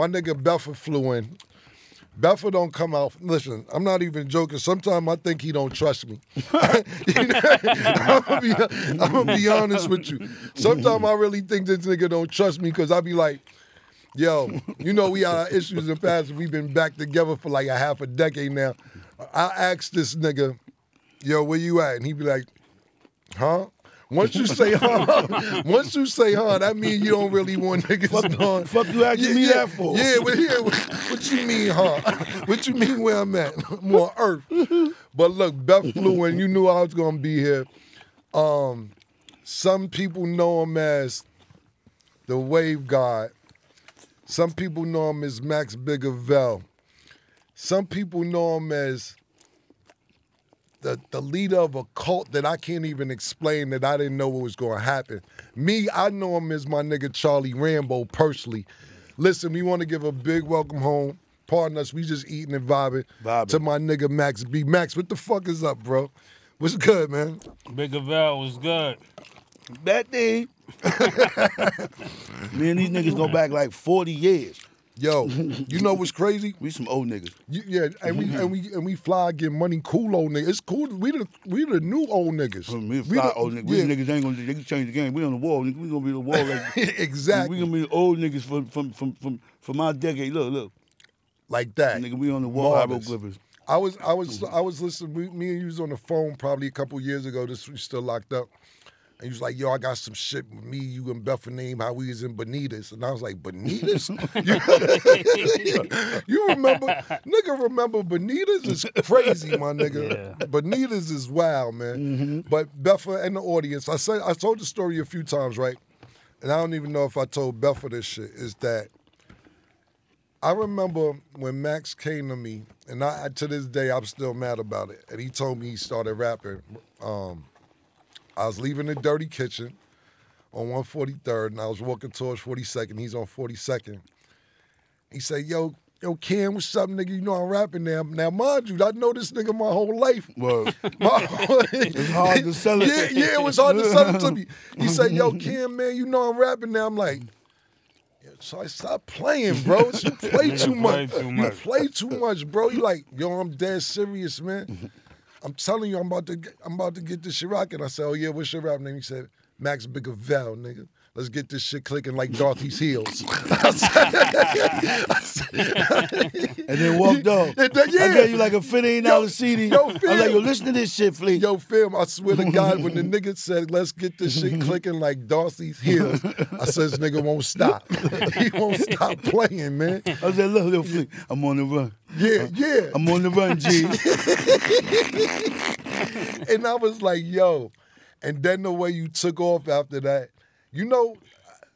my nigga Buffer flew in. Buffer don't come out. Listen, I'm not even joking. Sometimes I think he don't trust me. I'm gonna be honest with you. Sometimes I really think this nigga don't trust me because I be like, yo, you know we had our issues in the past. We've been back together for like a half a decade now. I asked this nigga, yo, where you at? And he be like, huh? Once you say that means you don't really want niggas on. Fuck you asking me that for? Yeah, but here, what you mean, huh? What you mean where I'm at? I'm on Earth. But look, Beth flew in. You knew I was gonna be here. Some people know him as the Wave God. Some people know him as Max Biggerville. Some people know him as the leader of a cult that I can't even explain that I didn't know what was going to happen. Me, I know him as my nigga Charlie Rambo personally. Listen, we want to give a big welcome home. Pardon us, we just eating and vibing. To my nigga Max B. Max, what the fuck is up, bro? What's good, man? Bigger Val was good. That thing. Me and these niggas go back like 40 years. Yo, you know what's crazy? We some old niggas. Yeah, and we fly get money, cool old niggas. It's cool. We the new old niggas. We fly old niggas. We niggas ain't gonna they can change the game. We on the wall. We gonna be the wall like exactly. We gonna be the old niggas from our decade. Look. Like that. Nigga, we on the wall hieroglyphics. I was listening. Me and you was on the phone probably a couple years ago. We still locked up. And he was like, yo, I got some shit with me, you, and Buffer name, how we was in Bonitas. And I was like, Bonitas? You remember? Nigga, remember Bonitas is crazy, my nigga. Yeah. Bonitas is wild, man. Mm-hmm. But Buffer and the audience, I told the story a few times, right? And I don't even know if I told Buffer this shit, is that I remember when Max came to me, and to this day, I'm still mad about it. And he told me he started rapping. I was leaving the dirty kitchen on 143rd, and I was walking towards 42nd. He's on 42nd. He said, yo, Cam, what's up, nigga? You know I'm rapping now. Now, mind you, I know this nigga my whole life. Well, it's hard to sell it. Yeah, it was hard to sell it to me. He said, yo, Cam, man, you know I'm rapping now. I'm like, so I stopped playing, bro. You play too much. You play too much, bro. You like, yo, I'm dead serious, man. I'm telling you, I'm about to get this shit rocking. I said, oh yeah, what's your rap name? He said, Max Biggerville, nigga. Let's get this shit clicking like Dorothy's heels. And then walked off. Yeah. I gave you like a $15 CD. Yo, fam. I'm like, yo, listen to this shit, please. Yo, fam, I swear to God, when the nigga said, let's get this shit clicking like Dorothy's heels, I said, this nigga won't stop. He won't stop playing, man. I said, look, little flick, I'm on the run. Yeah. I'm on the run, G. And I was like, yo. And then the way you took off after that, you know,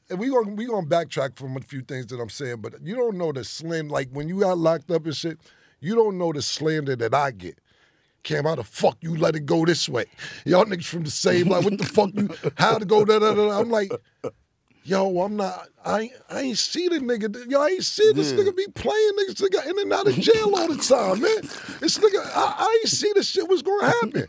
and we gonna backtrack from a few things that I'm saying, but you don't know the slander, like when you got locked up and shit, you don't know the slander that I get. Cam, how the fuck you let it go this way? Y'all niggas from the same, like, what the fuck you, how to go, da-da-da. I'm like, yo, I ain't see the nigga. Yo, I ain't see this nigga be playing niggas nigga in and out of jail all the time, man. This nigga, I ain't see this shit was gonna happen.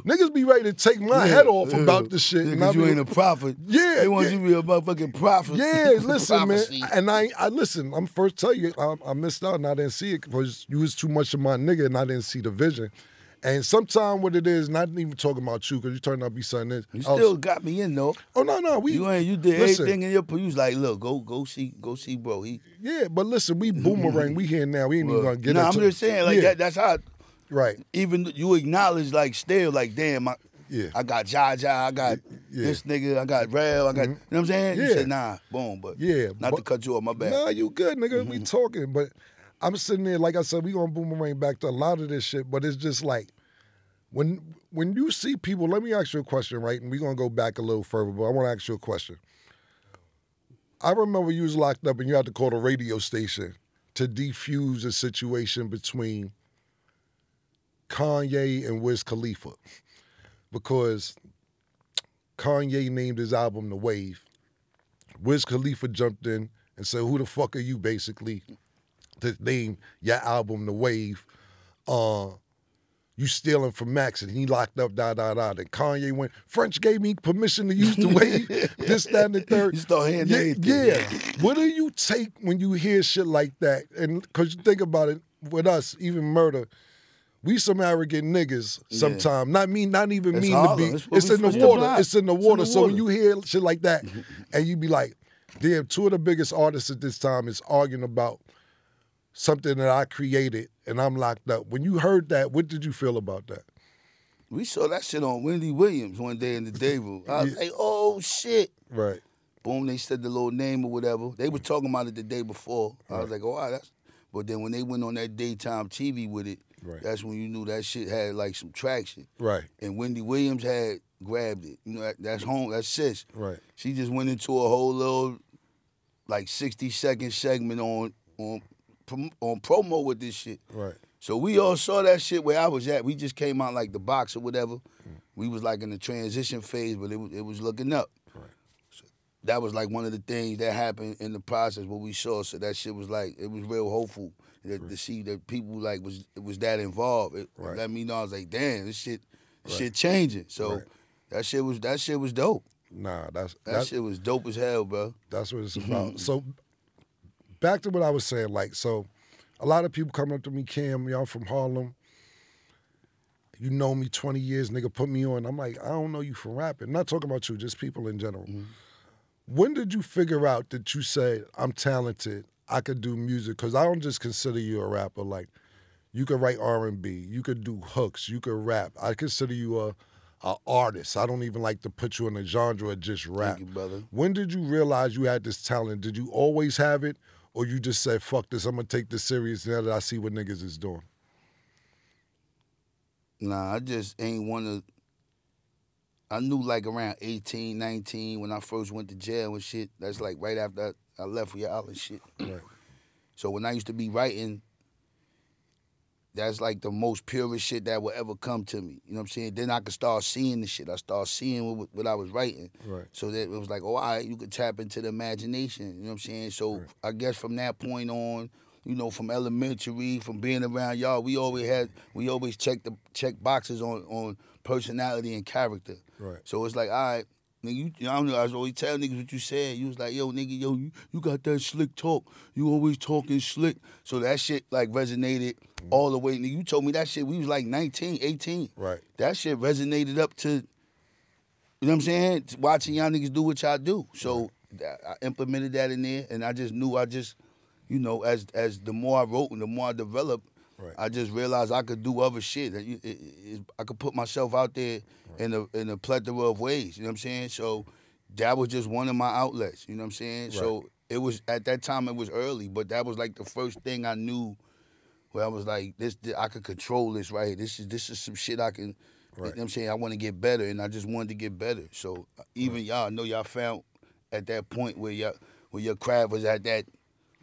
Niggas be ready to take my head off about this shit. Because you ain't a prophet. Yeah. They want you to be a motherfucking prophet. Yeah, listen, man. And I listen, I'm first tell you, I missed out and I didn't see it because you was too much of my nigga and I didn't see the vision. And sometimes what it is, not even talking about you, because you turned out to be something else. You still got me in though. Oh no, you did everything in your you was like, look, go see, bro. Yeah, but listen, we boomerang, we here now. We ain't even gonna get into it. I'm just saying, like that's how right. Even you acknowledge like still, like, damn, I got Jaja, I got this nigga, I got Rev, I got you know what I'm saying? You said, nah, boom, but not to cut you off, my bad. Nah, you good, nigga. We talking, but I'm sitting there, like I said, we gonna boomerang back to a lot of this shit, but it's just like, when you see people, let me ask you a question, right? And we're gonna go back a little further, but I wanna ask you a question. I remember you was locked up and you had to call the radio station to defuse a situation between Kanye and Wiz Khalifa. Because Kanye named his album The Wave. Wiz Khalifa jumped in and said, who the fuck are you, basically, to name your album The Wave? you stealing from Max and he locked up, Then Kanye went, French gave me permission to use the wave, this, that, and the third. You start hearing anything. Yeah. What do you take when you hear shit like that? And because you think about it, with us, even murder, we some arrogant niggas sometimes. Not even it's mean Harlem. to be. It's in the water. It's in the water. So when you hear shit like that, and you be like, damn, two of the biggest artists at this time is arguing about something that I created and I'm locked up. When you heard that, what did you feel about that? We saw that shit on Wendy Williams one day in the day room. I was like, oh, shit. Right. Boom, they said the little name or whatever. They were talking about it the day before. I was like, oh, wow, that's... But then when they went on that daytime TV with it, that's when you knew that shit had like some traction. Right. And Wendy Williams had grabbed it. You know, that's home, that's sis. Right. She just went into a whole little like 60-second segment on promo with this shit. Right. So we all saw that shit where I was at. We just came out like the box or whatever. We was like in the transition phase, but it was looking up. Right. So that was like one of the things that happened in the process what we saw. So that shit was like, it was real hopeful to see that people like was that involved. It let me know. I was like, damn, this shit changing. So that shit was dope. Nah, that shit was dope as hell, bro. That's what it's about. So back to what I was saying, like, so a lot of people come up to me, Cam, y'all from Harlem. You know me 20 years, nigga, put me on. I'm like, I don't know you from rapping. I'm not talking about you, just people in general. When did you figure out that you said, I'm talented, I could do music? Because I don't just consider you a rapper. Like, you could write R&B, you could do hooks, you could rap. I consider you a artist. I don't even like to put you in a genre of just rap. Thank you, brother. When did you realize you had this talent? Did you always have it? Or you just said, fuck this, I'm going to take this serious now that I see what niggas is doing? Nah, I just ain't want to... I knew like around 18, 19 when I first went to jail and shit. That's like right after I left for y'all and shit. Right. So when I used to be writing, that's like the most purest shit that would ever come to me. You know what I'm saying? Then I could start seeing the shit. I started seeing what I was writing. Right. So that it was like, oh, all right, you could tap into the imagination. You know what I'm saying? So I guess from that point on, you know, from elementary, from being around y'all, we always check boxes on personality and character. Right. So it's like, all right, nigga, I don't know, I was always telling niggas what you said. You was like, yo, nigga, you got that slick talk. You always talking slick. So that shit like resonated all the way. Nigga, you told me that shit, we was like 19, 18. Right. That shit resonated up to, you know what I'm saying? Watching y'all niggas do what y'all do. So I implemented that in there, and I just knew you know, as the more I wrote and the more I developed, I just realized I could do other shit. I could put myself out there in a plethora of ways. You know what I'm saying? So that was just one of my outlets. You know what I'm saying? Right. So it was at that time it was early, but that was like the first thing I knew where I was like, this I could control this right here. This is some shit I can. You know what I'm saying? I want to get better, and I just wanted to get better. So even y'all, I know y'all found at that point where your craft was at that.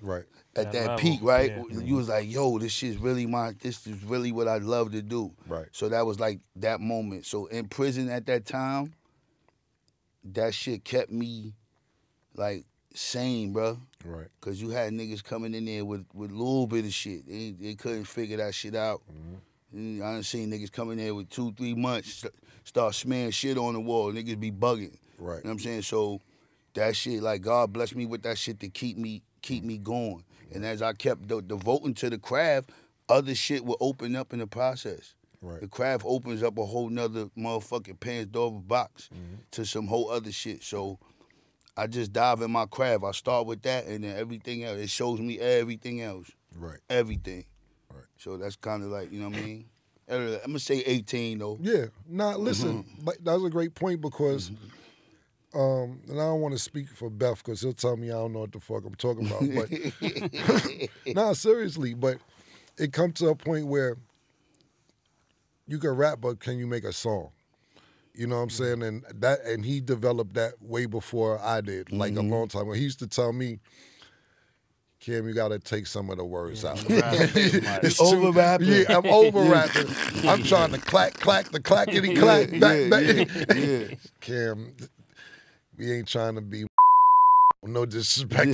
Right. At that peak, right? Yeah. You was like, yo, this is really what I love to do. Right. So that was like that moment. So in prison at that time, that shit kept me like sane, bro. Right. Cause you had niggas coming in there with a little bit of shit. They couldn't figure that shit out. I done seen niggas coming there with 2-3 months, start smearing shit on the wall. Niggas be bugging. Right. You know what I'm saying? So that shit, like God blessed me with that shit to keep me going. And as I kept devoting to the craft, other shit will open up in the process. Right. The craft opens up a whole nother motherfucking Pandora's box to some whole other shit. So I just dive in my craft. I start with that, and then everything else. It shows me everything else. Right. Everything. Right. So that's kind of like, you know what I mean? I'm going to say 18, though. Yeah. Nah, listen, that was a great point because... and I don't want to speak for Beth because he'll tell me I don't know what the fuck I'm talking about. But nah, seriously. But it comes to a point where you can rap, but can you make a song? You know what I'm saying? And he developed that way before I did, like a long time ago. He used to tell me, Cam, you got to take some of the words out. It's over rapping. Yeah, I'm over rapping. I'm trying to clack the clackety clack back. Cam. We ain't trying to be no disrespect.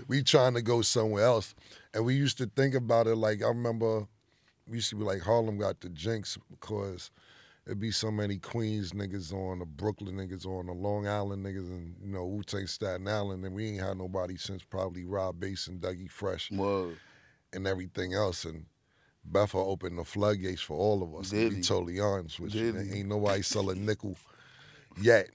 We trying to go somewhere else. And we used to think about it like, I remember we used to be like Harlem got the jinx because it'd be so many Queens niggas on, the Brooklyn niggas on, the Long Island niggas, and Wu-Tang Staten Island, and we ain't had nobody since probably Rob Bass and Dougie Fresh and everything else. And Beffa opened the floodgates for all of us. To be totally honest with you, ain't nobody sell a nickel yet.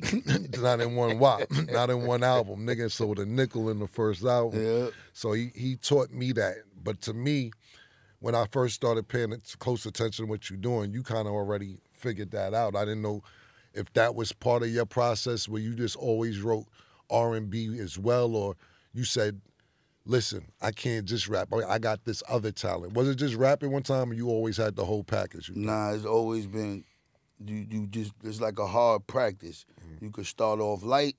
Not in one WAP, not in one album. Nigga sold a nickel in the first album. Yeah. So he taught me that. But to me, when I first started paying close attention to what you're doing, you kind of already figured that out. I didn't know if that was part of your process where you just always wrote R&B as well, or you said, listen, I can't just rap. I got this other talent. Was it just rapping one time, or you always had the whole package? Nah, it's always been, you just, it's like a hard practice. You could start off light,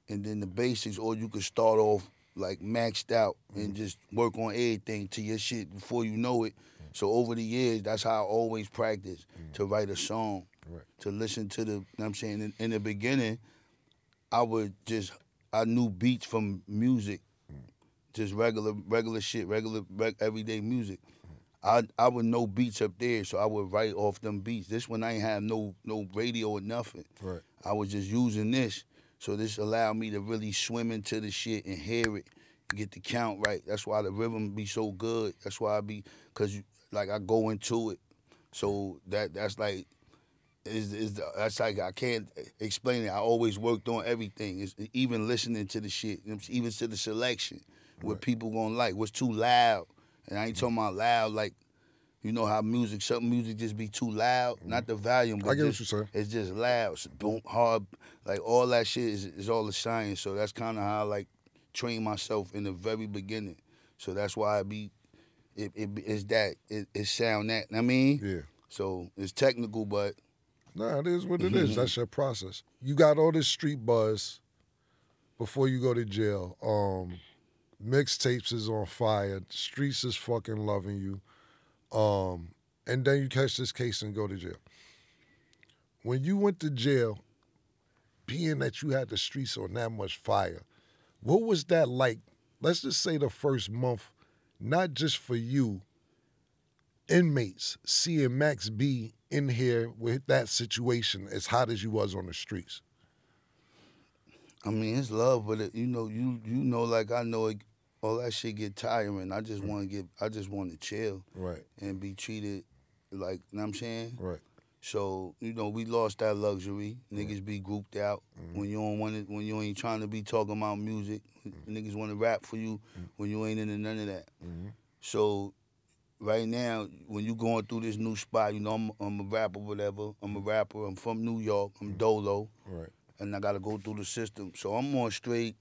and then the basics, or you could start off like maxed out and just work on everything to your shit before you know it. So over the years, that's how I always practice, to write a song, to listen to the, you know what I'm saying? In the beginning, I knew beats from music, just regular shit, everyday music. I would know beats up there, so I would write off them beats. This one I ain't have no radio or nothing. Right. I was just using this, so this allowed me to really swim into the shit and hear it, get the count right. That's why the rhythm be so good. That's why cause like I go into it. So that's like, that's like, I can't explain it. I always worked on everything. It's even listening to the shit, even to the selection, what people gonna like, what's too loud. And I ain't talking about loud like, you know how some music just be too loud, not the volume, but I get what you're saying. It's just loud, it's boom, hard, like all that shit is all the science. So that's kind of how I like train myself in the very beginning. So that's why it sound that, I mean? Yeah. So it's technical, but. Nah, it is what it is. That's your process. You got all this street buzz before you go to jail. Mixtapes is on fire. The streets is fucking loving you. And then you catch this case and go to jail. When you went to jail, being that you had the streets on that much fire, what was that like? Let's just say the first month, not just for you, inmates, seeing Max B in here with that situation as hot as you was on the streets. I mean, it's love, but you know, like I know it, all that shit get tiring. I just want to chill, right, and be treated like, you know what I'm saying, right. So we lost that luxury. Niggas be grouped out when you don't want it, when you ain't trying to be talking about music. Niggas want to rap for you when you ain't into none of that. So right now, when you going through this new spot, I'm a rapper, whatever. I'm a rapper. I'm from New York. I'm Dolo. Right. And I got to go through the system. So I'm on straight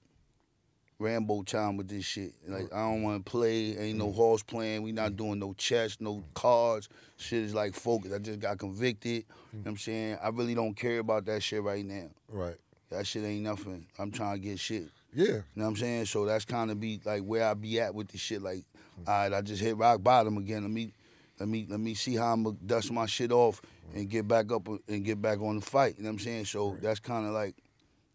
Rambo time with this shit. Like, I don't want to play. Ain't no horse playing. We not doing no chess, no cards. Shit is like focus. I just got convicted. You know what I'm saying? I really don't care about that shit right now. Right. That shit ain't nothing. I'm trying to get shit. Yeah. You know what I'm saying? So that's kind of be like where I be at with this shit. Like, all right, I just hit rock bottom again. Let me see how I'm gonna dust my shit off and get back up and get back on the fight. You know what I'm saying? So that's kind of like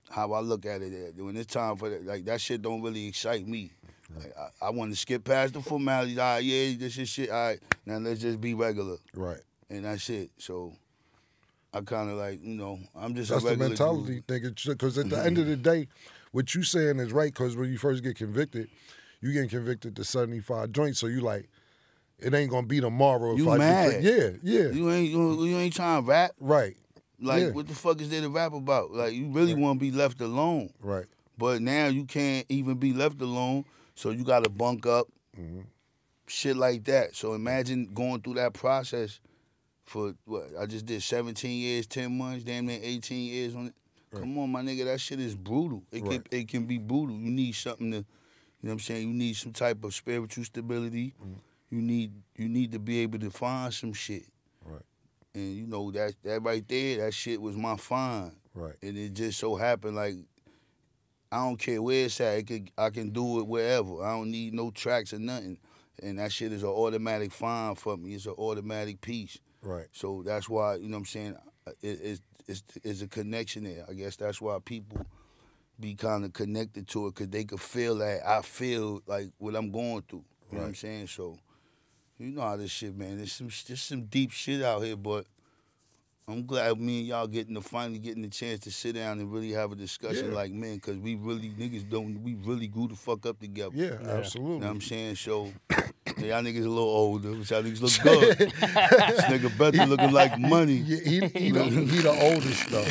how I look at it. When it's time for that, like, that shit don't really excite me. Like, I want to skip past the formalities. All right, yeah, this is shit. All right, now let's just be regular. Right. And that's it. So I kind of like, I'm just that's a regular the mentality, nigga. Because at the end of the day, what you saying is right. Because when you first get convicted, you getting convicted to 75 joints. So you like, it ain't gonna be tomorrow. You mad? Yeah. You ain't trying to rap. Right. Like, what the fuck is there to rap about? Like, you really want to be left alone. Right. But now you can't even be left alone, so you got to bunk up, shit like that. So imagine going through that process for, what, I just did 17 years, 10 months, damn near 18 years on it. Right. Come on, my nigga, that shit is brutal. It can be brutal. You need something to, you know what I'm saying? You need some type of spiritual stability. You need to be able to find some shit. Right. And that right there, that shit was my find. Right. And it just so happened, like, I don't care where it's at. I can do it wherever. I don't need no tracks or nothing. And that shit is an automatic find for me. It's an automatic piece. Right. So that's why, you know what I'm saying, it's a connection there. I guess that's why people be kind of connected to it, because they could feel that I feel like what I'm going through. You know what I'm saying? So, You know how this shit, man. There's some deep shit out here, but I'm glad me and y'all finally getting the chance to sit down and really have a discussion like men, because we really grew the fuck up together. Yeah, absolutely. You know what I'm saying? So, y'all niggas a little older, but y'all niggas look good. This nigga Bethel looking like money. Yeah, he the oldest though.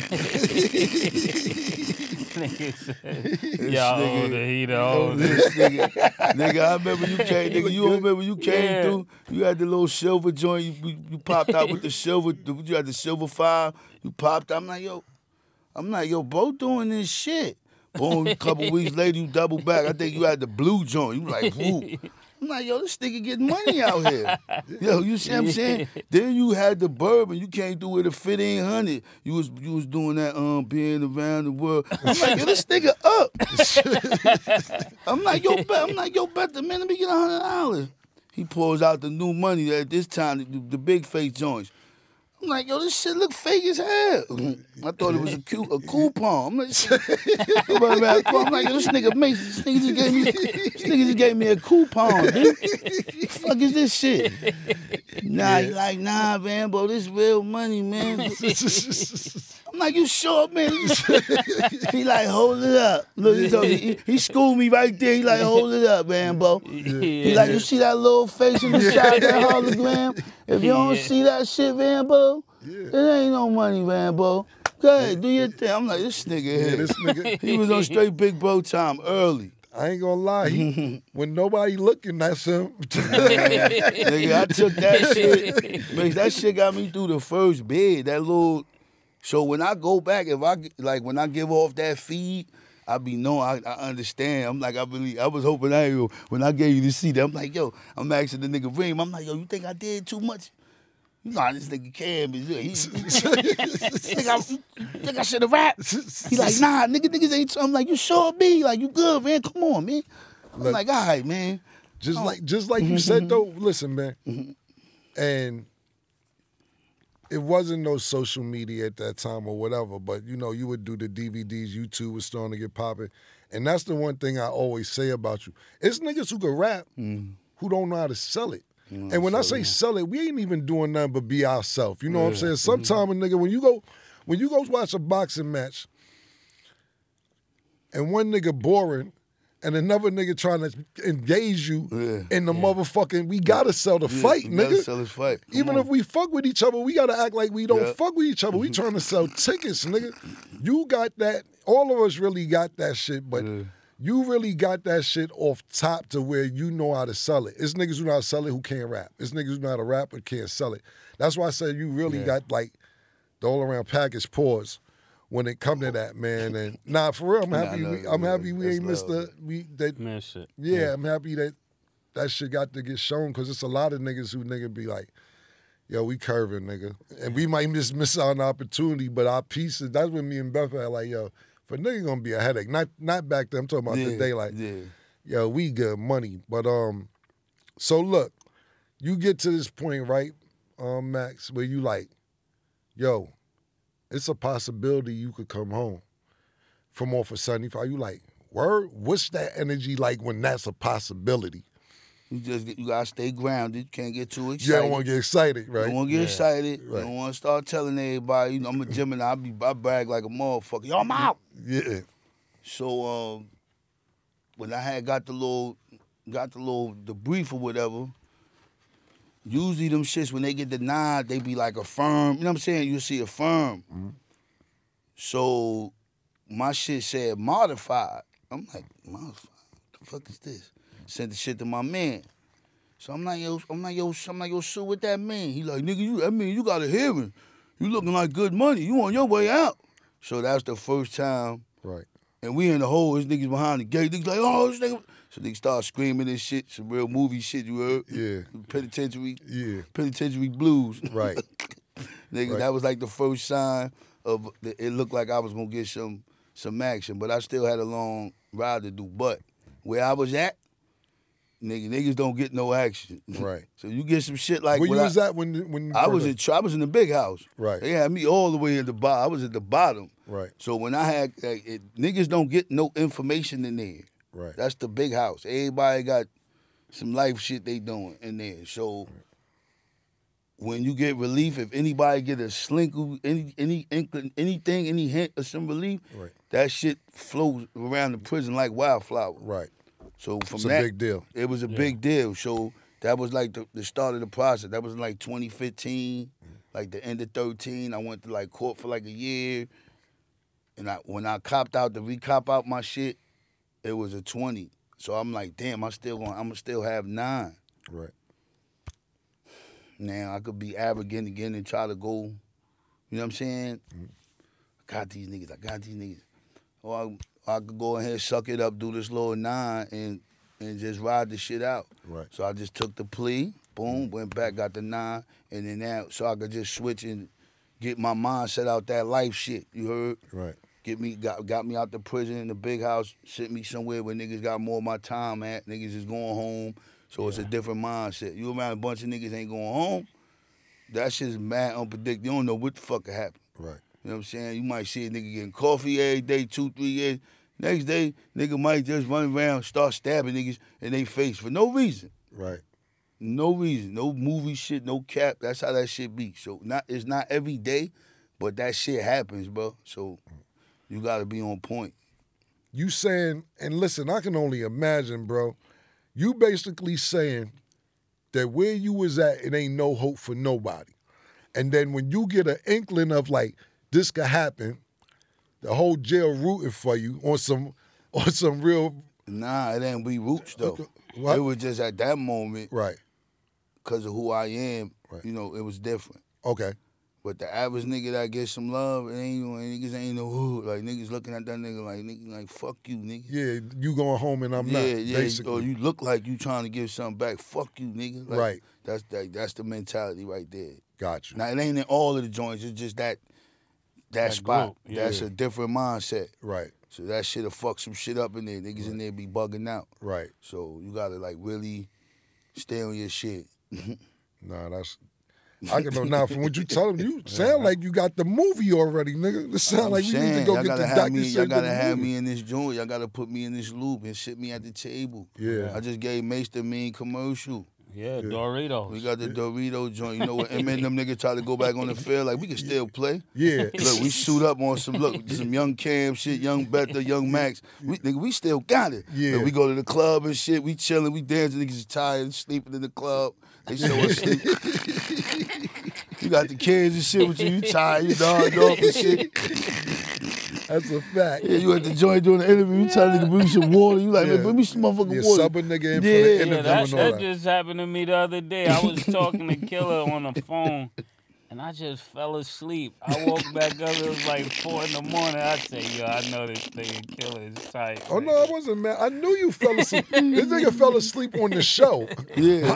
Y'all older, he the oldest. Nigga, I remember you came. Nigga, you remember you came through. You had the little silver joint. You popped out with the silver. You had the silver file. You popped out. I'm like, yo, bro, doing this shit. Boom, a couple weeks later, you double back. I think you had the blue joint. You like, whoop. I'm like, yo, this nigga getting money out here. Yo, you see what I'm saying? Then you had the bourbon. You came through with a 1500. You was doing that being around the world. I'm like, yo, this nigga up. I'm like, yo, bet the man, let me get $100. He pulls out the new money at this time, the big face joints. I'm like, yo, this shit look fake as hell. I thought it was a coupon. I'm like, yo, this nigga Mase, this nigga just gave me a coupon, dude. The fuck is this shit? Nah, he like, nah, man, bro, this real money, man. I'm like, you sure, man? He like, hold it up. Look, he schooled me right there. He like, hold it up, man, bro. He like, you see that little face in the side of that hologram? If you don't see that shit, Rambo, it ain't no money, Rambo. Go ahead, do your thing. I'm like, this nigga here. This nigga, he was on straight big bro time early. I ain't gonna lie, when nobody looking, that's him. Nigga, I took that shit. Man, that shit got me through the first bid. That little. So when I go back, when I give off that feed, I understand. I'm like, I was hoping when I gave you the seat, I'm like, yo, I'm asking the nigga Reem, I'm like, yo, you think I did too much? You know, this nigga Cam is think I should have rapped? He like, nah, niggas ain't. I'm like, you sure B? Like, you good, man? Come on, man. I'm like, all right, man. Just like you said though, listen, man. And it wasn't no social media at that time or whatever, but you know, you would do the DVDs, YouTube was starting to get popping. And that's the one thing I always say about you. It's niggas who can rap who don't know how to sell it. And when I say sell it, we ain't even doing nothing but be ourselves. You know what I'm saying? Sometimes a nigga, when you go watch a boxing match and one nigga boring and another nigga trying to engage you in the motherfucking, we gotta sell the fight, nigga. Gotta sell this fight. Even if we fuck with each other, we gotta act like we don't fuck with each other. We trying to sell tickets, nigga. You got that. All of us really got that shit, but you really got that shit off top to where you know how to sell it. It's niggas who know how to sell it who can't rap. It's niggas who know how to rap but can't sell it. That's why I said you really got like the all around package pause when it come to that, man. And nah, for real, I'm happy. I'm happy we ain't missed man shit. Yeah, I'm happy that shit got to get shown because it's a lot of niggas who be like, yo, we curving, nigga, and we might just miss out on the opportunity. But our pieces, that's when me and Beth had like, yo, for nigga gonna be a headache. Not back then. I'm talking about today. Like, yo, we good money. But so look, you get to this point, right, Max, where you like, yo, it's a possibility you could come home from off of 75. You like, word? What's that energy like when that's a possibility? You gotta stay grounded. You can't get too excited. You don't want to get excited, right? You don't want to get excited. Right. You don't want to start telling everybody. You know, I'm a Gemini. I brag like a motherfucker. Yo, I'm out. Yeah. So when I had got the brief or whatever, usually them shits when they get denied, they be like a firm. You know what I'm saying? You see a firm. So my shit said modified. I'm like, modified? What the fuck is this? Sent the shit to my man. So I'm like, yo, so what that mean? He like, nigga, you got a hearing. You looking like good money. You on your way out. So that's the first time. Right. And we in the hole, his niggas behind the gate. Niggas like, oh, this nigga. So niggas start screaming and shit, some real movie shit, you heard? Yeah. Penitentiary. Yeah. Penitentiary blues. Right. Nigga, that was like the first sign of, it looked like I was gonna get some action, but I still had a long ride to do. But where I was at, niggas don't get no action. Right. So you get some shit like where you was at when you I was in the big house. Right. They had me all the way at the bottom. I was at the bottom. Right. So when I had niggas don't get no information in there. Right. That's the big house. Everybody got some life shit they doing in there. So when you get relief, if anybody get a slinkle, anything, any hint of some relief, that shit flows around the prison like wildflower. Right. So from it's a that, big deal. It was a big deal. So that was like the start of the process. That was like 2015, like the end of 13. I went to like court for like a year. And when I copped out to recop out my shit, it was a 20. So I'm like, damn, I'm gonna still have 9. Right. Now I could be arrogant again and try to go, you know what I'm saying? I got these niggas. Or I could go ahead, suck it up, do this little 9 and just ride the shit out. Right. So I just took the plea, boom, went back, got the 9, and then now so I could just switch and get my mindset out that life shit. You heard? Right. Got me out the prison in the big house, sent me somewhere where niggas got more of my time at. Niggas is going home. So it's a different mindset. You around a bunch of niggas ain't going home, that shit's mad unpredictable. You don't know what the fuck could happen. Right. You know what I'm saying? You might see a nigga getting coffee every day, 2-3 years. Next day, nigga might just run around, start stabbing niggas in their face for no reason. Right. No reason. No movie shit, no cap. That's how that shit be. So it's not every day, but that shit happens, bro. So you gotta be on point. You saying, and listen, I can only imagine, bro. You basically saying that where you was at, it ain't no hope for nobody. And then when you get an inkling of like, this could happen, the whole jail rooting for you on some real... Nah, it ain't we roots, though. What? It was just at that moment, right, because of who I am, right. You know, it was different. Okay. But the average nigga that gets some love, niggas ain't no hood. Like, niggas looking at that nigga like, fuck you, nigga. Yeah, you going home and I'm not, basically. Or you look like you trying to give something back. Fuck you, nigga. Like, right. That's the mentality right there. Got you. Now, it ain't in all of the joints. It's just that spot. Yeah. That's a different mindset. Right. So that shit'll fuck some shit up in there. Niggas in there be bugging out. Right. So you gotta, like, really stay on your shit. Nah, that's... I can know now from what you tell them, you sound like you got the movie already, nigga. This sound like you need to go get the doctor. Y'all gotta have me in this joint. Y'all gotta put me in this loop and sit me at the table. Yeah. I just gave Mase the mean commercial. Yeah, Doritos. We got the Dorito joint. You know what? And them niggas try to go back on the field. Like, we can still play. Yeah. Look, we shoot up on some young Cam shit, young Bethel, young Max. We still got it. Yeah. Like, we go to the club and shit. We chilling. We dancing. Niggas is tired, sleeping in the club. They show us sleep. You got the kids and shit with you. You tired. You dogged off and shit. That's a fact. Yeah, you at the joint doing the interview. You tell nigga bring some water. You like, man, bring me some motherfucking water. Subbing nigga in for the interview and all that just happened to me the other day. I was talking to Killer on the phone, and I just fell asleep. I woke back up. It was like 4 in the morning. I said, yo, I know this thing Killer is tight. Oh, no, I wasn't mad. I knew you fell asleep. This nigga fell asleep on the show. Yeah.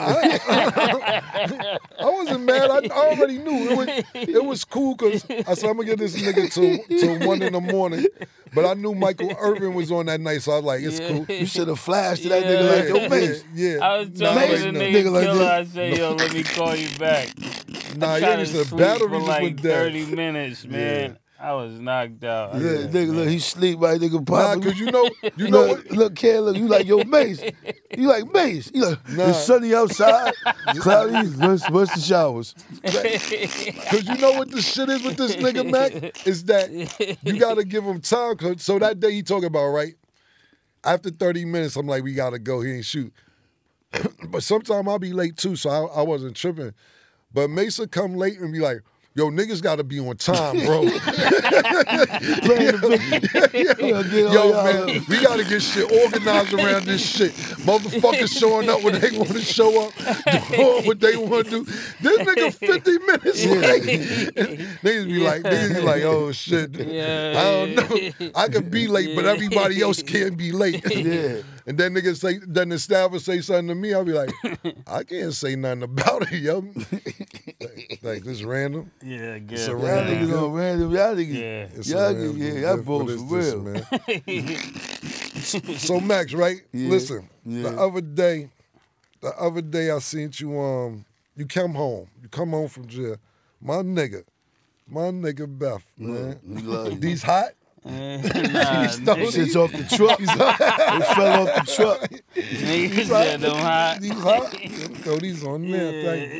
I wasn't mad. I already knew. It was cool because I said, I'm going to get this nigga till 1 in the morning. But I knew Michael Irvin was on that night, so I was like, it's cool. You should have flashed to that nigga like your face. Yeah. I was talking to the nigga like Killer. I said, yo, let me call you back. Nah, I you tried to the battery for just like went down. 30 minutes, man. Yeah. I was knocked out. Yeah, nigga, look, he sleep right, nigga. Pop. Nah, cause you know what? Look, Ken, look, you like, yo, Mase. You like Mase. You like, it's sunny outside, cloudy, what's the showers? Cause you know what the shit is with this nigga, Mac? Is that you gotta give him time. So that day he talking about, right? After 30 minutes, I'm like, we gotta go. He ain't shoot. But sometimes I'll be late too, so I wasn't tripping. But Mesa come late and be like, yo, niggas gotta be on time, bro. Yo, man, we gotta get shit organized around this shit. Motherfuckers showing up when they want to show up, doing what they want to do. This nigga 50 minutes late. Niggas be like, oh shit. Yeah. I don't know. I could be late, but everybody else can't be late. Yeah. And then niggas say, then the staff will say something to me, I'll be like, I can't say nothing about it, yo. Like this random. Yeah, good. Y'all niggas on random. Y'all niggas, y'all bros for real. Man. So Max, right? Yeah. Listen, Yeah. the other day I seen you, you come home from jail. My nigga Beth, man. We love you. These hot? Nah, Shit's off the truck. It fell off the truck. Niggas said them hot. These hot? Throw these on there. Thank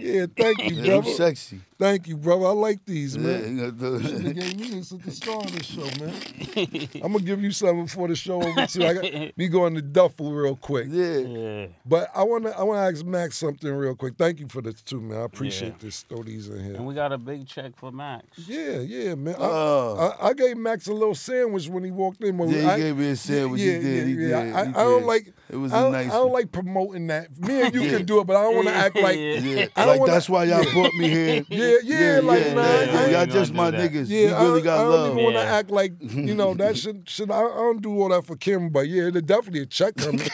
you. Yeah, thank you, Yeah, brother. sexy. Thank you, brother. I like these, man. Yeah, You gave me this at the start of the show, man. I'm gonna give you something before the show over too. I got me going to duffel real quick. yeah. But I wanna ask Max something real quick. Thank you for this too, man. I appreciate this. Throw these in here. And we got a big check for Max. Yeah, man. I gave Max a little sandwich when he walked in. When He gave me a sandwich. He did. I don't like. It was I nice. I don't like promoting that. Me and you can do it, but I don't want to act like. Yeah, I don't wanna, that's why y'all brought me here. Y'all just my niggas. Yeah, you really got love. I don't even want to act like, that shit. I don't do all that for Kim, but yeah, there's definitely a check coming.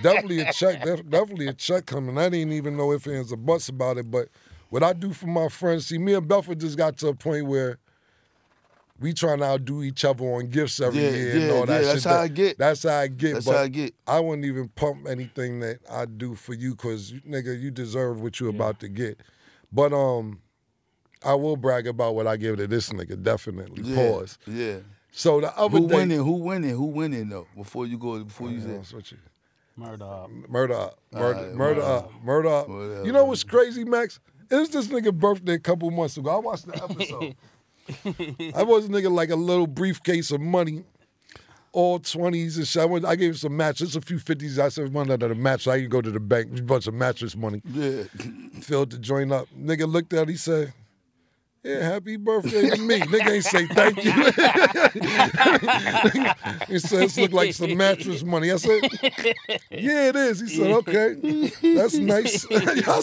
Definitely a check coming. I didn't even know if ands or buts about it, but what I do for my friends, see, me and Belford just got to a point where we trying to outdo each other on gifts every year and all that shit. That's how I get. That's how I get. That's but how I get. I wouldn't even pump anything that I do for you because, nigga, you deserve what you're about to get. But I will brag about what I give to this nigga, definitely. Pause. Yeah. So the other day... Who winning, though? Before you say... Murder up. Murder up. You know what's crazy, Max? It was this nigga birthday a couple months ago. I watched the episode. I was a nigga like a little briefcase of money, all 20s and shit. I gave him some matches, a few 50s. I said, one under the match. I can go to the bank, a bunch of mattress money. Yeah. Filled the joint up. Nigga looked at it, he said, yeah, happy birthday to me. Nigga ain't say thank you. He said, this look like some mattress money. I said, yeah, it is. He said, okay, that's nice. I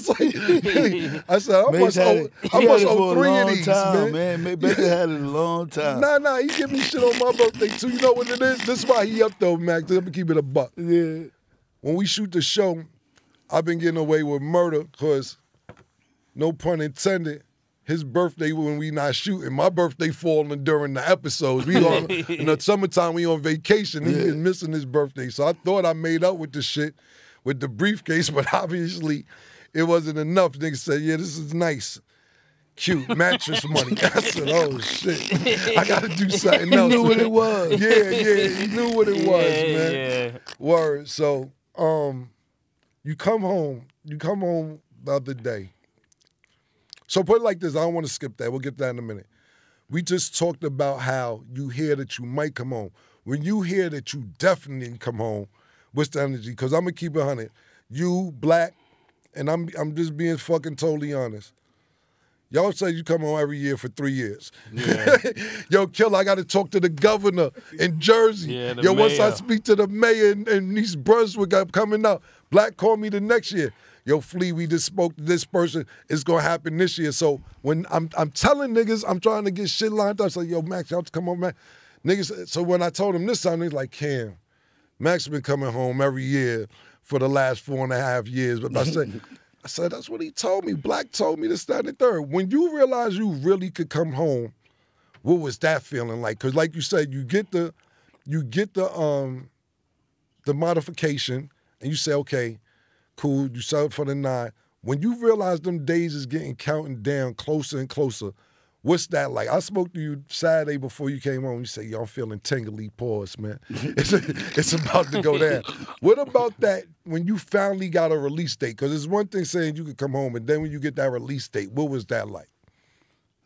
said, I must owe 3 of these, man. Maybe had it a long time. Nah, he give me shit on my birthday, too. You know what it is? This is why he up, though, Max. Let me keep it a buck. Yeah. When we shoot the show, I've been getting away with murder because, no pun intended, his birthday when we not shooting, my birthday falling during the episodes. We on in the summertime, we on vacation. He been missing his birthday. So I thought I made up with the shit with the briefcase, but obviously it wasn't enough. Niggas said, yeah, this is nice. Cute, mattress money. I said, oh shit. I gotta do something else. He knew what it was. Yeah, he knew what it was, man. Yeah. Word. So you come home the other day. So put it like this, I don't want to skip that. We'll get to that in a minute. We just talked about how you hear that you might come home. When you hear that you definitely didn't come home, what's the energy? Because I'm going to keep it 100. You, Black, and I'm just being fucking totally honest. Y'all say you come home every year for 3 years. Yeah. Yo, Killer, I got to talk to the governor in Jersey. Yeah, Yo, mayor. Once I speak to the mayor in East Brunswick, I'm coming out. Black, call me the next year. Yo, Flea, we just spoke to this person. It's gonna happen this year. So when I'm telling niggas, I'm trying to get shit lined up. I say, yo, Max, y'all come on, man. Niggas, so when I told him this time, he's like, Cam, Max been coming home every year for the last 4.5 years. But I said, that's what he told me. Black told me this, that, and the third. When you realize you really could come home, what was that feeling like? Because like you said, you get the modification, and you say, okay, cool, you sell it for the 9. When you realize them days is getting counting down closer and closer, what's that like? I spoke to you Saturday before you came home. You say, yo, I'm feeling tingly paws, man. It's about to go down. What about that when you finally got a release date? Because it's one thing saying you could come home, and then when you get that release date, what was that like?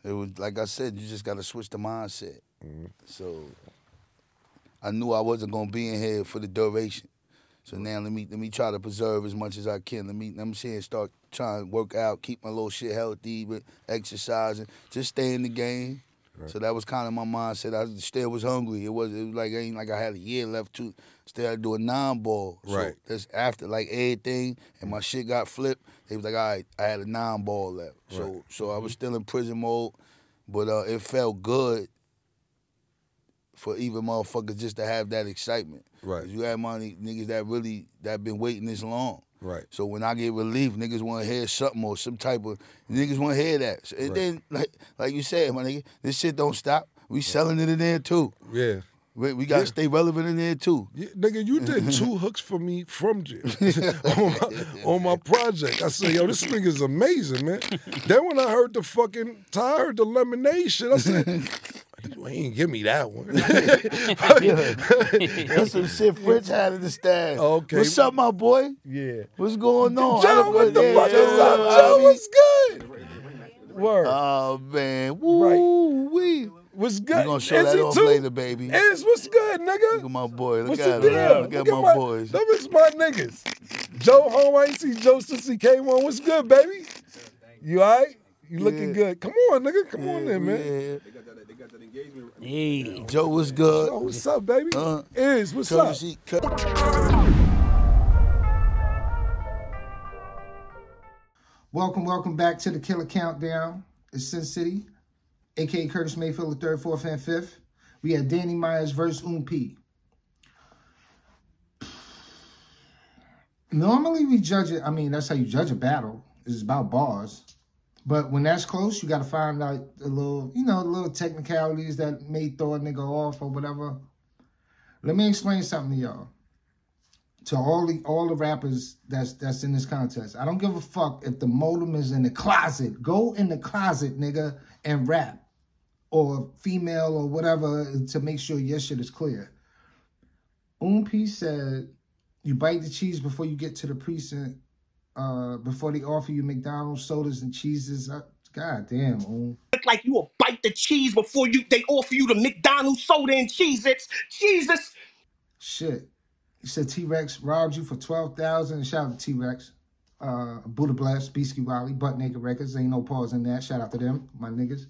It was, like I said, you just got to switch the mindset. So I knew I wasn't going to be in here for the duration. So now let me try to preserve as much as I can. Let me start trying to work out, keep my little shit healthy, with exercising, just stay in the game. Right. So that was kind of my mindset. I still was hungry. It was like ain't like I had a year left to still had to do a 9-ball. Right. So that's after like everything and my shit got flipped. They was like, all right, I had a 9-ball left. Right. So I was still in prison mode, but it felt good for even motherfuckers just to have that excitement. Right. You have money niggas that been waiting this long. Right. So when I get relief, niggas want to hear something or some type of niggas want to hear that. So, and then like you said, my nigga, this shit don't stop. We selling it in there too. Yeah. We gotta stay relevant in there too. Yeah, nigga, you did 2 hooks for me from jail on my project. I said, yo, this nigga's amazing, man. Then when I heard the lemonade shit, I said, Well, he didn't give me that one. That's some shit French had in the stash. Okay. What's up, my boy? Yeah. What's going on? Joe, what the fuck is up, Joe? What's good? Word. Oh, man. Woo wee. What's good? You gonna show that off later, baby. Is what's good, nigga? Look at my boy. Look What's at the him. deal? Look at my boys. Them is my niggas. Joe home, I ain't see Joe since he came on. What's good, baby? You all right? You looking good. Come on, nigga. Come on in, man. They got that engagement. Hey, Joe, what's good? Joe, what's up, baby? Is, what's up? Welcome back to the Killer Countdown. It's Sin City, a.k.a. Curtis Mayfield, the 3rd, 4th, and 5th. We had Danny Myers versus P. Normally we judge it, I mean, that's how you judge a battle. It's about bars. But when that's close, you got to find out the little, the little technicalities that may throw a nigga off or whatever. Let me explain something to y'all. To all the rappers that's in this contest. I don't give a fuck if the modem is in the closet. Go in the closet, nigga, and rap. Or female or whatever to make sure your shit is clear. P said, you bite the cheese before you get to the precinct. Before they offer you McDonald's sodas and cheeses. God damn, Look like you will bite the cheese before they offer you the McDonald's soda and Cheez-Its. Jesus. Shit. He said T-Rex robbed you for $12,000. Shout out to T-Rex. Buddha Bless, Beastie Wally, Butt Naked Records. Ain't no pause in that. Shout out to them, my niggas.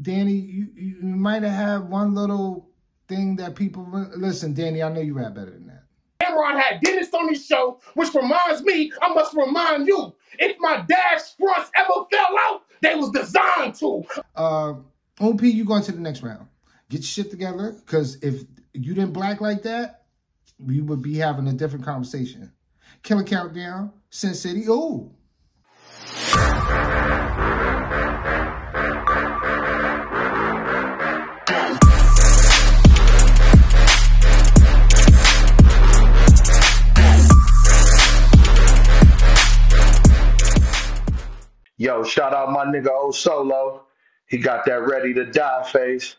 Danny, you might have had one little thing that people... Listen, Danny, I know you rap better than that. Camron had Dennis on his show, which reminds me, I must remind you, if my dash fronts ever fell out, they was designed to. OP, you going to the next round. Get your shit together, because if you didn't black like that, we would be having a different conversation. Killer Countdown, Sin City, ooh. Yo, shout out my nigga O Solo. He got that ready to die face.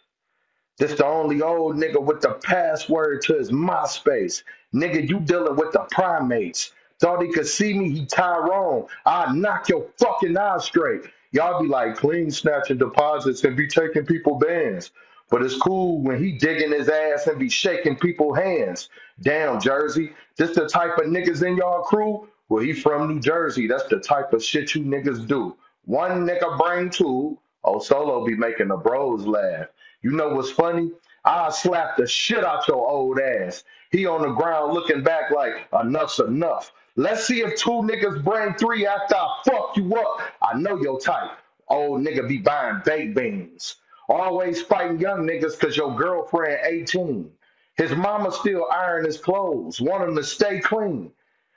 This the only old nigga with the password to his MySpace. Nigga, you dealing with the primates. Thought he could see me, he Tyrone. I knock your fucking eyes straight. Y'all be like clean snatching deposits and be taking people bands. But it's cool when he digging his ass and be shaking people's hands. Damn, Jersey, this the type of niggas in y'all crew? Well, he from New Jersey. That's the type of shit you niggas do. One nigga bring two. Oh, Solo be making the bros laugh. You know what's funny? I'll slap the shit out your old ass. He on the ground looking back like enough's enough. Let's see if two niggas bring three after I fuck you up. I know your type. Old nigga be buying baked beans. Always fighting young niggas cause your girlfriend 18. His mama still iron his clothes, want him to stay clean.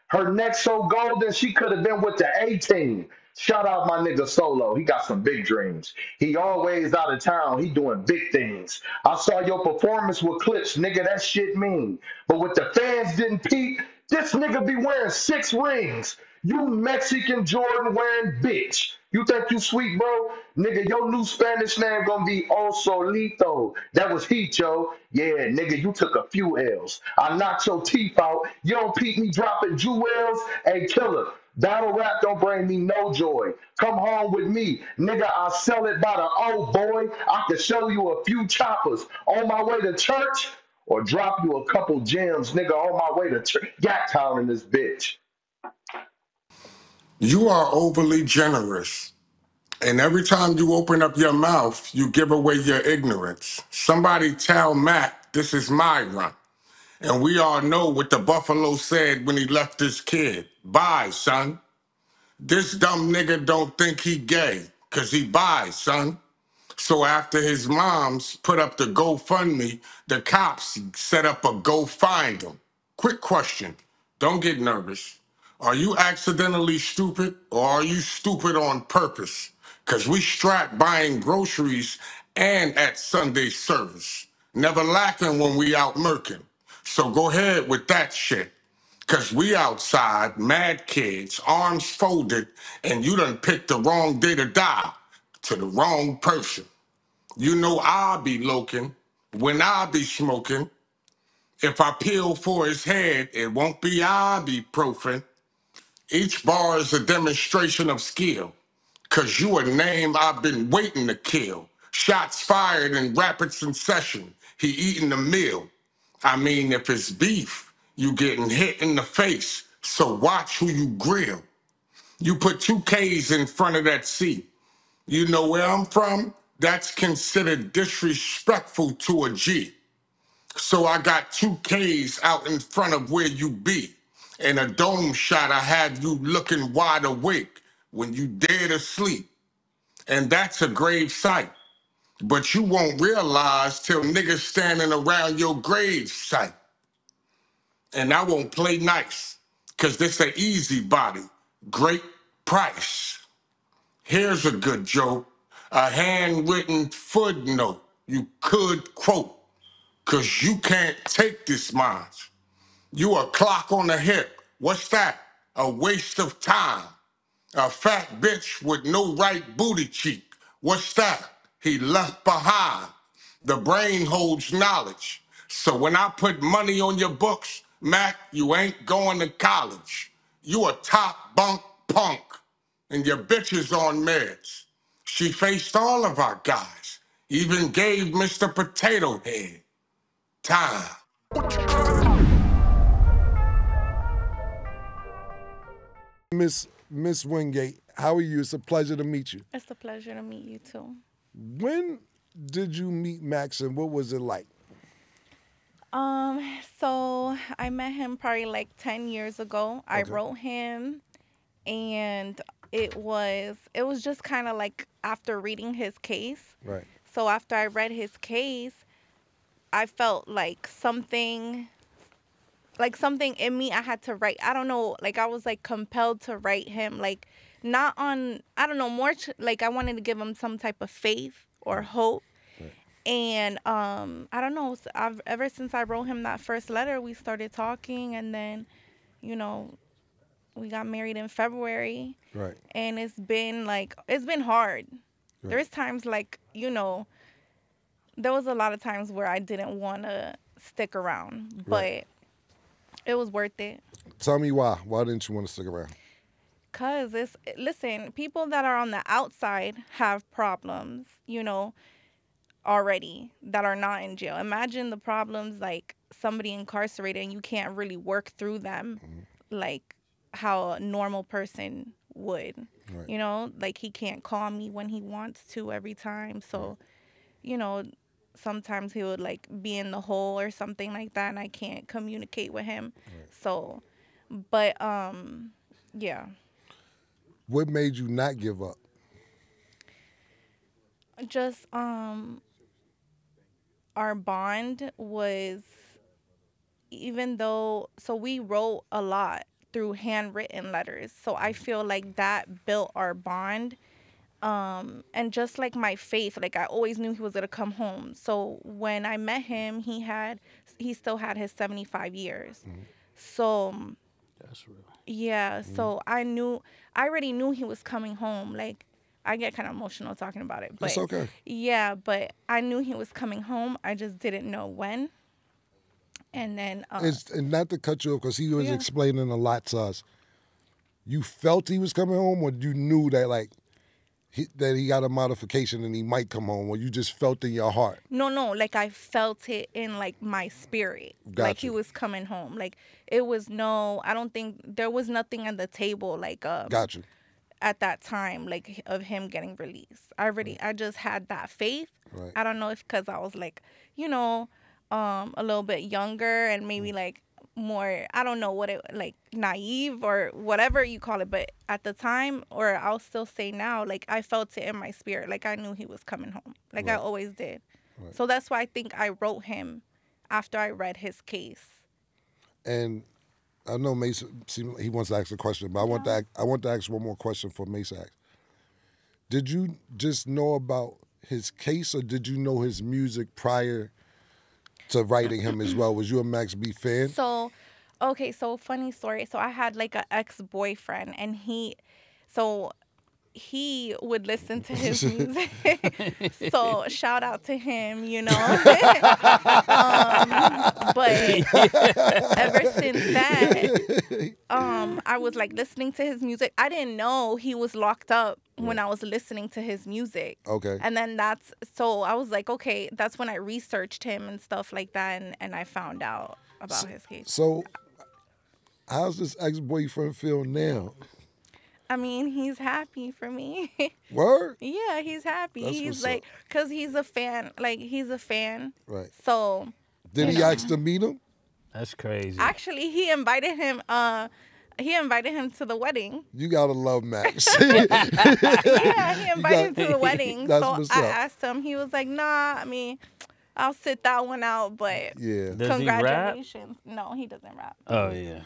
Her neck so golden, she could have been with the 18. Shout out my nigga Solo. He got some big dreams. He always out of town. He doing big things. I saw your performance with clips. Nigga, that shit mean. But with the fans didn't peep, this nigga be wearing 6 rings. You Mexican Jordan wearing bitch. You think you sweet, bro? Nigga, your new Spanish name gonna be El Solito. That was heat, yo. Yeah, nigga, you took a few L's. I knocked your teeth out. You don't peep me dropping jewels. Hey, killer, battle rap don't bring me no joy. Come home with me. Nigga, I'll sell it by the old boy. I can show you a few choppers on my way to church or drop you a couple gems, nigga, on my way to Gat in this bitch. You are overly generous. And every time you open up your mouth, you give away your ignorance. Somebody tell Mac, this is my run. And we all know what the Buffalo said when he left his kid. Bye, son. This dumb nigga don't think he gay, cause he bi, son. So after his moms put up the GoFundMe, the cops set up a Go Find him. Quick question, don't get nervous. Are you accidentally stupid or are you stupid on purpose? Cause we strapped buying groceries and at Sunday service. Never lacking when we out murking. So go ahead with that shit. Cause we outside, mad kids, arms folded, and you done picked the wrong day to die to the wrong person. You know I be loking when I be smoking. If I peel for his head, it won't be ibuprofen. Each bar is a demonstration of skill. Cause you a name I've been waiting to kill. Shots fired in rapid succession. He eating the meal. I mean, if it's beef, you getting hit in the face. So watch who you grill. You put 2 Ks in front of that C. You know where I'm from? That's considered disrespectful to a G. So I got 2 Ks out in front of where you be. And a dome shot, I have you looking wide awake when you dead asleep. And that's a grave sight. But you won't realize till niggas standing around your grave site. And I won't play nice, cause this a easy body, great price. Here's a good joke, a handwritten footnote you could quote, cause you can't take this much. You a clock on the hip, what's that? A waste of time. A fat bitch with no right booty cheek. What's that? He left behind. The brain holds knowledge. So when I put money on your books, Mac, you ain't going to college. You a top bunk punk, and your bitch is on meds. She faced all of our guys, even gave Mr. Potato Head time. Miss Wingate, how are you? It's a pleasure to meet you. It's a pleasure to meet you too. When did you meet Max and what was it like? So I met him probably like 10 years ago. I wrote him, and it was just kind of like after reading his case. Right. So after I read his case, I felt like something in me I had to write. I don't know, like I was like compelled to write him, like not on, I don't know, more like I wanted to give him some type of faith or hope. And I don't know, ever since I wrote him that first letter, we started talking, and then, you know, we got married in February. Right. And it's been hard. Right. There's times like, you know, there was a lot of times where I didn't want to stick around, but it was worth it. Tell me why. Why didn't you want to stick around? Because listen, people that are on the outside have problems, you know, already that are not in jail. Imagine the problems like somebody incarcerated and you can't really work through them like how a normal person would. Right. You know, like he can't call me when he wants to every time. So, you know, sometimes he would like be in the hole or something like that and I can't communicate with him. Right. So, but yeah. What made you not give up? Just our bond was, even though, so we wrote a lot through handwritten letters. So I feel like that built our bond. And just like my faith, like I always knew he was going to come home. So when I met him, he still had his 75 years. Mm-hmm. So that's real. Yeah. Mm-hmm. So I already knew he was coming home. Like, I get kind of emotional talking about it, but it's okay. Yeah, but I knew he was coming home. I just didn't know when. And then, and not to cut you off, because he was explaining a lot to us. You felt he was coming home, or you knew that like that he got a modification and he might come home, or you just felt in your heart? No, like I felt it in like my spirit, like he was coming home. Like it was I don't think there was nothing on the table like Got you. At that time, like of him getting released. I just had that faith. Right. I don't know if because I was like, you know, a little bit younger and maybe like more, I don't know what it, like naive or whatever you call it, but at the time, or I'll still say now, like I felt it in my spirit. Like I knew he was coming home. Like I always did. Right. So that's why I think I wrote him after I read his case. And I know Mase, he wants to ask a question, but I want to ask one more question for Mase. Did you just know about his case, or did you know his music prior to writing him as well? Was you a Max B fan? So funny story. So I had like an ex-boyfriend, and he would listen to his music. So shout out to him, you know. But ever since that, I was like listening to his music. I didn't know he was locked up when I was listening to his music. Okay. And then so I was like, okay, that's when I researched him and stuff like that, and I found out about his case. So how's this ex-boyfriend feel now? I mean, he's happy for me. Word? Yeah, he's happy. That's He's what's like, up. because he's a fan. Like, he's a fan. Right. So. Did he ask to meet him? That's crazy. Actually, he invited him to the wedding. You gotta love Max. Yeah, he invited him to the wedding. That's So what's I up. asked him. He was like, nah, I mean, I'll sit that one out, but Yeah. Does he rap? congratulations. No, he doesn't rap. Oh, yeah.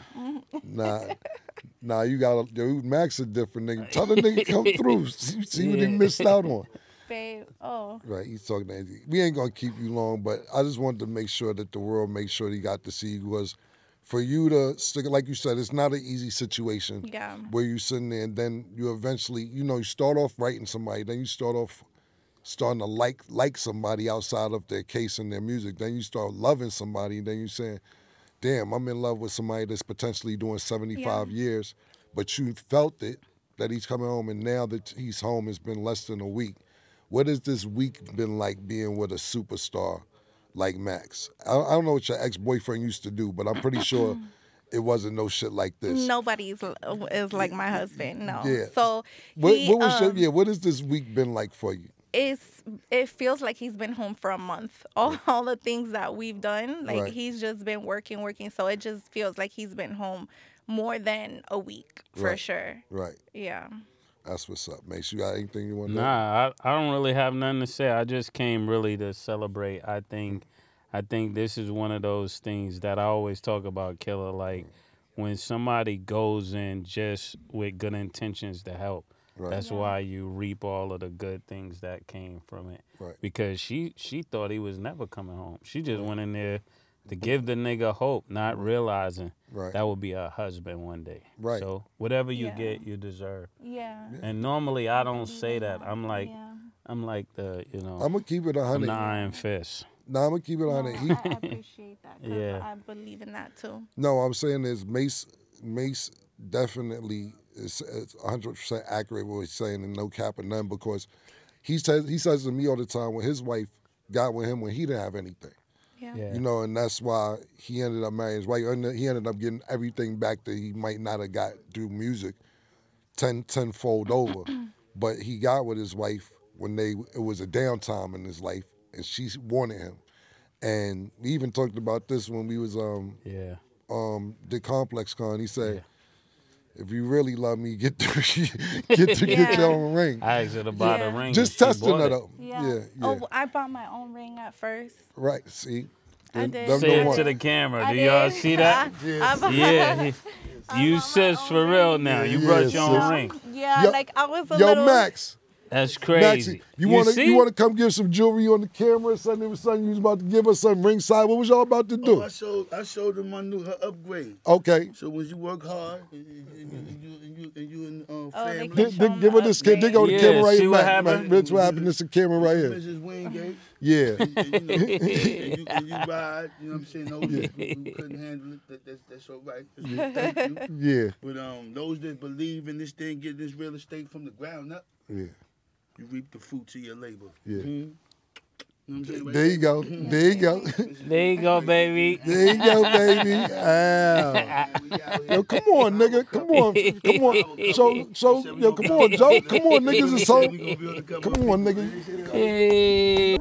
Nah, you gotta, dude, Max a different nigga. Tell the nigga come through. See what he missed out on. Babe, oh. Right, he's talking to Angie. We ain't gonna keep you long, but I just wanted to make sure that the world make sure he got to see you, was for you to stick, like you said, it's not an easy situation. Yeah. Where you sitting there and then you eventually, you start off writing somebody, then you starting to like somebody outside of their case and their music. Then you start loving somebody, and then you saying, damn, I'm in love with somebody that's potentially doing 75 years, but you felt it, that he's coming home, and now that he's home, it's been less than a week. What has this week been like being with a superstar like Max? I don't know what your ex-boyfriend used to do, but I'm pretty sure it wasn't no shit like this. Nobody is like my husband, no. Yeah. So what has this week been like for you? It feels like he's been home for a month. All the things that we've done, like he's just been working. So it just feels like he's been home more than a week for sure. Right. Yeah. That's what's up, Mase. You got anything you want to know? Nah, I don't really have nothing to say. I just came really to celebrate. I think this is one of those things that I always talk about, Killer. Like, when somebody goes in just with good intentions to help, that's why you reap all of the good things that came from it. Right. Because she thought he was never coming home. She just went in there to give the nigga hope, not realizing that would be her husband one day. Right. So whatever you get, you deserve. Yeah. And normally I don't say that. I'm like the, I'm gonna keep it 100. I'm the iron fist. No, I'm gonna keep it 100. I appreciate that. Yeah. I believe in that too. No, I'm saying is Mase definitely is 100% accurate what he's saying, and no cap or none, because he says to me all the time, when his wife got with him when he didn't have anything. Yeah. And that's why he ended up marrying his wife. He ended up getting everything back that he might not have got through music, tenfold over. But he got with his wife when it was a downtime in his life, and she wanted him. And we even talked about this when we was the Complex Con. He said, if you really love me, get your own ring. I asked her to buy the ring. Just testing it up. Yeah. Oh, I bought my own ring at first. Right. See. I did. Say it to the camera. Do y'all see that? Yeah. You sis for real now. You brought your own ring. Yeah, like I was a little. Yo, Max. That's crazy. Maxie, you wanna come give some jewelry on the camera or something? It was something you was about to give us some ringside. What was y'all about to do? I showed them her upgrade. Okay. So when you work hard and you in family. Give her this kid. Dig on the camera right see here. what happened? Rich, what happened? This is the camera right here. Mrs. Wingate. Yeah. and you ride, you know what I'm saying? Those who couldn't handle it, that's all right. Thank you. Yeah. But those that believe in this thing, getting this real estate from the ground up, you reap the fruits of your labor. Yeah. Mm-hmm. You know what I'm saying? There you go. There you go. There you go, baby. There you go, baby. Yo, come on, nigga. Come on. So, come on, Joe. Come on, niggas is home. Come on, nigga. Hey.